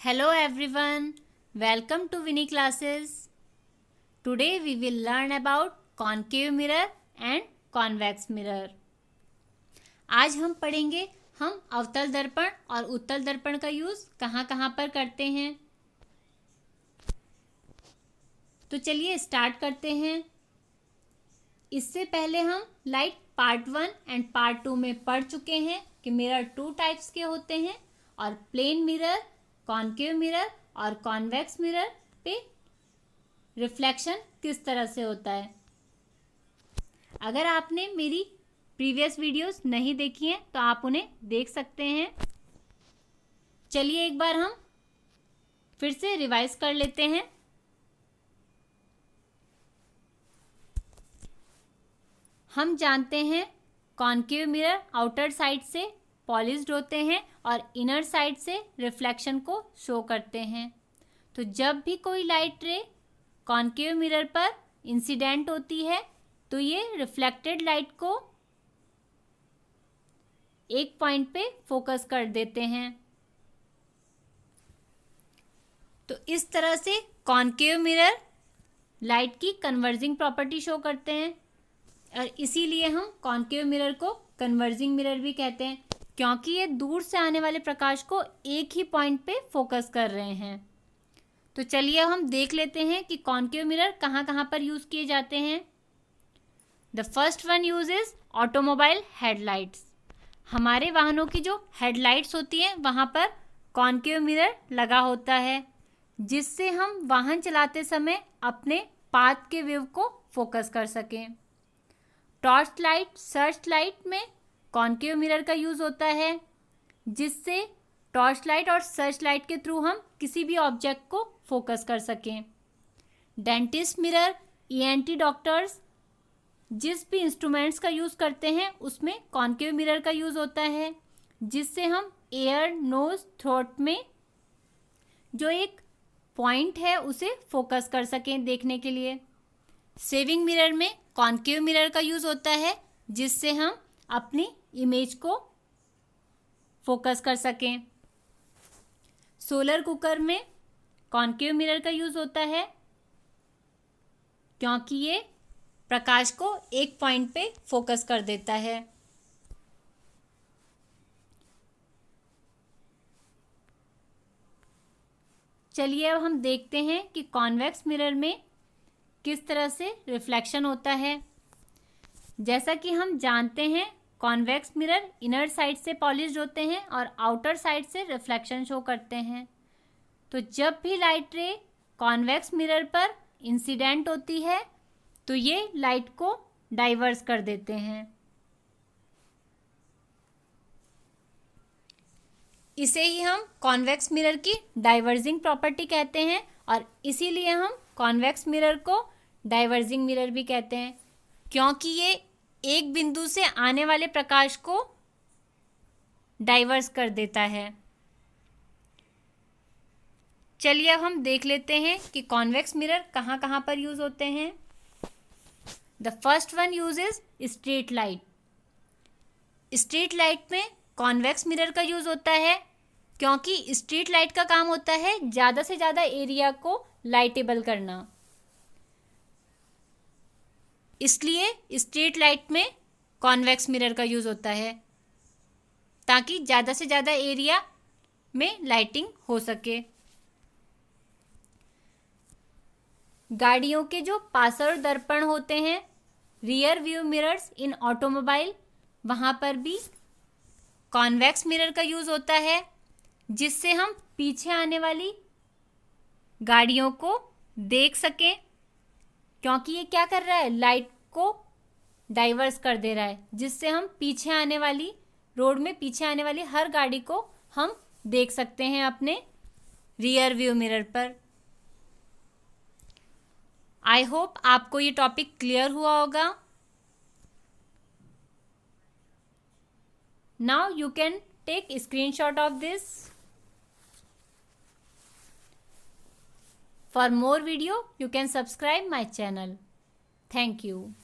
Hello everyone, welcome to Winnie classes. Today we will learn about concave mirror and convex mirror. आज हम पढ़ेंगे हम अवतल दर्पण और उत्तल दर्पण का यूज कहाँ पर करते हैं। तो चलिए स्टार्ट करते हैं। इससे पहले हम लाइक पार्ट 1 एंड पार्ट 2 में पढ़ चुके हैं कि मिरर 2 टाइप्स के होते हैं और प्लेन मिरर, कॉन्केव मिरर और कॉन्वेक्स मिरर पे रिफ्लेक्शन किस तरह से होता है। अगर आपने मेरी प्रीवियस वीडियोस नहीं देखी हैं तो आप उन्हें देख सकते हैं। चलिए एक बार हम फिर से रिवाइज कर लेते हैं। हम जानते हैं कॉन्केव मिरर आउटर साइड से पॉलिश्ड होते हैं और इनर साइड से रिफ्लेक्शन को शो करते हैं। तो जब भी कोई लाइट रे कॉन्केव मिरर पर इंसिडेंट होती है तो ये रिफ्लेक्टेड लाइट को एक पॉइंट पे फोकस कर देते हैं। तो इस तरह से कॉन्केव मिरर लाइट की कन्वर्जिंग प्रॉपर्टी शो करते हैं और इसीलिए हम कॉन्केव मिरर को कन्वर्जिंग मिरर भी कहते हैं, क्योंकि ये दूर से आने वाले प्रकाश को एक ही पॉइंट पे फोकस कर रहे हैं। तो चलिए हम देख लेते हैं कि कॉन्केव मिरर कहाँ पर यूज किए जाते हैं। The first one use is automobile headlights. हमारे वाहनों की जो हेडलाइट्स होती हैं वहाँ पर कॉन्केव मिरर लगा होता है, जिससे हम वाहन चलाते समय अपने पाथ के व्यू को फोकस कर सकें। टॉर्च लाइट, सर्च लाइट में कॉन्केव मिरर का यूज़ होता है, जिससे टॉर्च लाइट और सर्च लाइट के थ्रू हम किसी भी ऑब्जेक्ट को फोकस कर सकें। डेंटिस्ट मिरर, ईएनटी डॉक्टर्स जिस भी इंस्ट्रूमेंट्स का यूज़ करते हैं उसमें कॉन्केव मिरर का यूज़ होता है, जिससे हम एयर, नोज, थ्रोट में जो एक पॉइंट है उसे फोकस कर सकें देखने के लिए। सेविंग मिरर में कॉन्केव मिरर का यूज़ होता है, जिससे हम अपनी इमेज को फोकस कर सकें। सोलर कुकर में कॉन्केव मिरर का यूज़ होता है, क्योंकि ये प्रकाश को एक पॉइंट पे फोकस कर देता है। चलिए अब हम देखते हैं कि कॉन्वेक्स मिरर में किस तरह से रिफ्लेक्शन होता है। जैसा कि हम जानते हैं कॉन्वेक्स मिरर इनर साइड से पॉलिश्ड होते हैं और आउटर साइड से रिफ्लेक्शन शो करते हैं। तो जब भी लाइट रे कॉन्वेक्स मिरर पर इंसिडेंट होती है तो ये लाइट को डाइवर्स कर देते हैं। इसे ही हम कॉन्वेक्स मिरर की डाइवर्जिंग प्रॉपर्टी कहते हैं और इसीलिए हम कॉन्वेक्स मिरर को डाइवर्जिंग मिरर भी कहते हैं, क्योंकि ये एक बिंदु से आने वाले प्रकाश को डाइवर्स कर देता है। चलिए अब हम देख लेते हैं कि कॉन्वेक्स मिरर कहाँ पर यूज होते हैं। The first one use is street light. Street light में कॉन्वेक्स मिरर का यूज होता है, क्योंकि स्ट्रीट लाइट का काम होता है ज़्यादा से ज़्यादा एरिया को लाइटेबल करना। इसलिए स्ट्रीट लाइट में कॉन्वेक्स मिरर का यूज़ होता है, ताकि ज़्यादा से ज़्यादा एरिया में लाइटिंग हो सके। गाड़ियों के जो पासर दर्पण होते हैं, rear view mirrors in automobile, वहाँ पर भी कॉन्वेक्स मिरर का यूज़ होता है, जिससे हम पीछे आने वाली गाड़ियों को देख सकें, क्योंकि ये क्या कर रहा है, लाइट को डाइवर्स कर दे रहा है, जिससे हम पीछे आने वाली रोड में पीछे आने वाली हर गाड़ी को हम देख सकते हैं अपने रियर व्यू मिरर पर। आई होप आपको ये टॉपिक क्लियर हुआ होगा। Now you can take screenshot of this. For more video, you can subscribe my channel. Thank you.